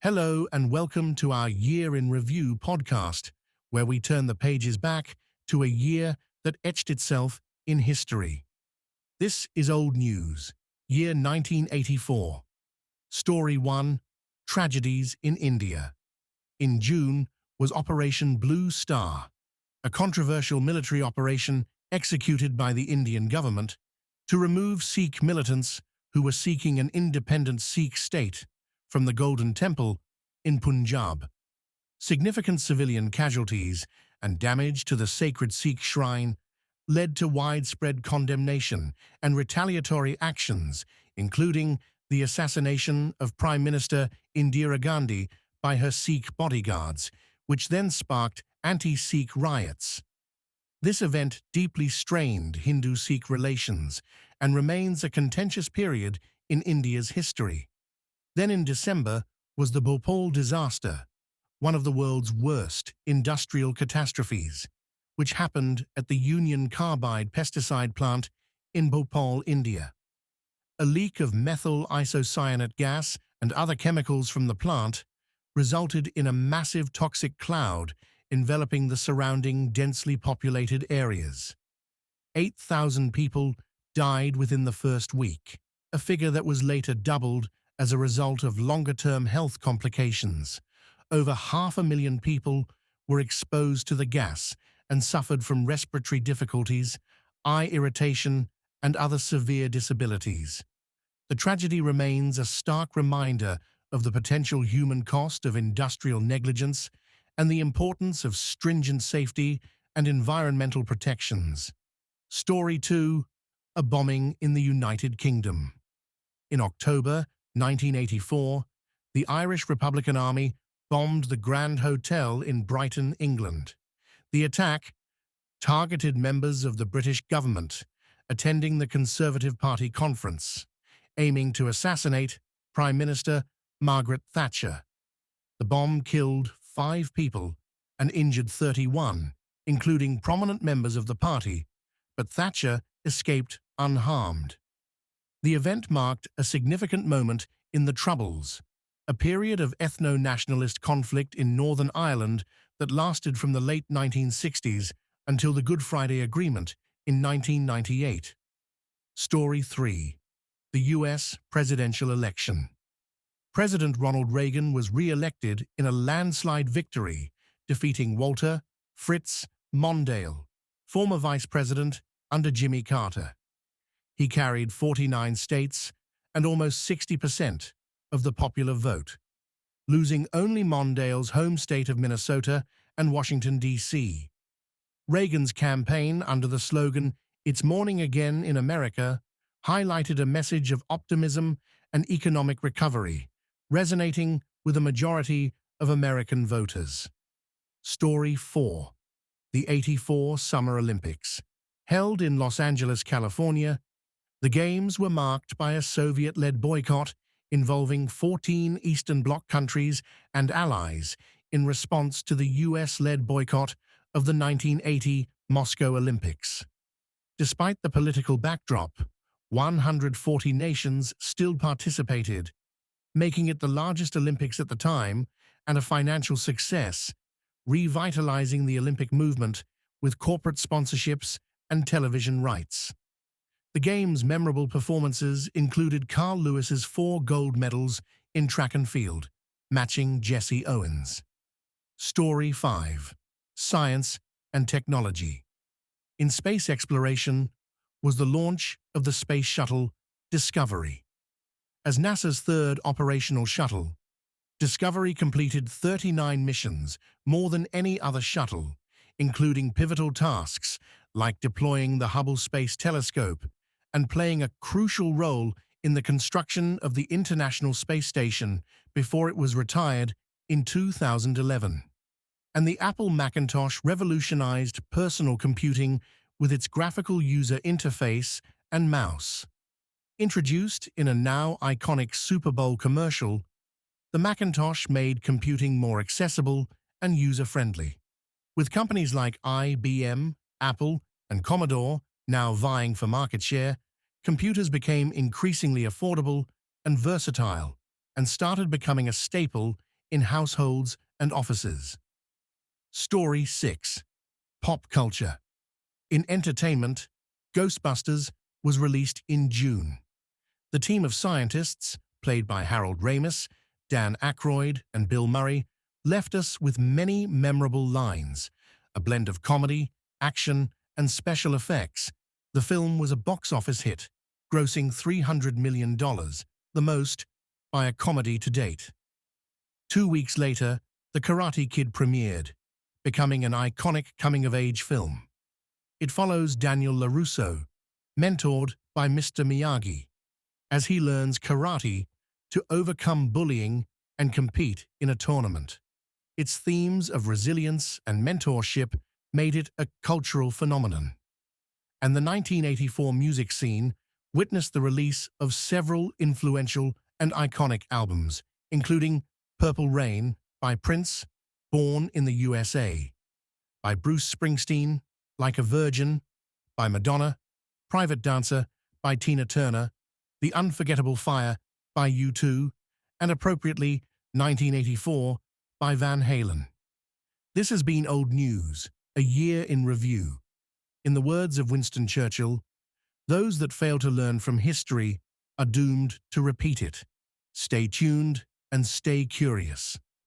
Hello and welcome to our Year in Review podcast, where we turn the pages back to a year that etched itself in history. This is old news, year 1984. Story 1, Tragedies in India. In June was Operation Blue Star, a controversial military operation executed by the Indian government to remove Sikh militants who were seeking an independent Sikh state from the Golden Temple in Punjab. Significant civilian casualties and damage to the sacred Sikh shrine led to widespread condemnation and retaliatory actions, including the assassination of Prime Minister Indira Gandhi by her Sikh bodyguards, which then sparked anti-Sikh riots. This event deeply strained Hindu-Sikh relations and remains a contentious period in India's history. Then in December was the Bhopal disaster, one of the world's worst industrial catastrophes, which happened at the Union Carbide pesticide plant in Bhopal, India. A leak of methyl isocyanate gas and other chemicals from the plant resulted in a massive toxic cloud enveloping the surrounding densely populated areas. 8,000 people died within the first week, a figure that was later doubled as a result of longer-term health complications. Over 500,000 people were exposed to the gas and suffered from respiratory difficulties, eye irritation, and other severe disabilities. The tragedy remains a stark reminder of the potential human cost of industrial negligence and the importance of stringent safety and environmental protections. Story 2, a bombing in the United Kingdom. In October 1984, the Irish Republican Army bombed the Grand Hotel in Brighton, England. The attack targeted members of the British government attending the Conservative Party conference, aiming to assassinate Prime Minister Margaret Thatcher. The bomb killed 5 people and injured 31, including prominent members of the party, but Thatcher escaped unharmed. The event marked a significant moment in the Troubles, a period of ethno-nationalist conflict in Northern Ireland that lasted from the late 1960s until the Good Friday Agreement in 1998. Story 3, the U.S. presidential election. President Ronald Reagan was re-elected in a landslide victory, defeating Walter Fritz Mondale, former vice president under Jimmy Carter. He carried 49 states and almost 60% of the popular vote, losing only Mondale's home state of Minnesota and Washington, D.C. Reagan's campaign under the slogan, "It's Morning Again in America," highlighted a message of optimism and economic recovery, resonating with a majority of American voters. Story 4, the '84 Summer Olympics. Held in Los Angeles, California, the Games were marked by a Soviet-led boycott involving 14 Eastern Bloc countries and allies in response to the US-led boycott of the 1980 Moscow Olympics. Despite the political backdrop, 140 nations still participated, making it the largest Olympics at the time and a financial success, revitalizing the Olympic movement with corporate sponsorships and television rights. The Games' memorable performances included Carl Lewis's 4 gold medals in track and field, matching Jesse Owens. Story 5, Science and Technology. In space exploration was the launch of the space shuttle Discovery. As NASA's third operational shuttle, Discovery completed 39 missions, more than any other shuttle, including pivotal tasks like deploying the Hubble Space Telescope and playing a crucial role in the construction of the International Space Station before it was retired in 2011. And the Apple Macintosh revolutionized personal computing with its graphical user interface and mouse. Introduced in a now iconic Super Bowl commercial, the Macintosh made computing more accessible and user-friendly. With companies like IBM, Apple, and Commodore now vying for market share, computers became increasingly affordable and versatile and started becoming a staple in households and offices. Story 6. Pop culture. In entertainment, Ghostbusters was released in June. The team of scientists, played by Harold Ramis, Dan Aykroyd, and Bill Murray, left us with many memorable lines. A blend of comedy, action, and special effects, the film was a box office hit, grossing $300 million, the most by a comedy to date. 2 weeks later, The Karate Kid premiered, becoming an iconic coming-of-age film. It follows Daniel LaRusso, mentored by Mr. Miyagi, as he learns karate to overcome bullying and compete in a tournament. Its themes of resilience and mentorship made it a cultural phenomenon. And the 1984 music scene witnessed the release of several influential and iconic albums, including Purple Rain by Prince, Born in the USA, by Bruce Springsteen, Like a Virgin, by Madonna, Private Dancer, by Tina Turner, The Unforgettable Fire, by U2, and appropriately 1984, by Van Halen. This has been Old News, a year in review. In the words of Winston Churchill, those that fail to learn from history are doomed to repeat it. Stay tuned and stay curious.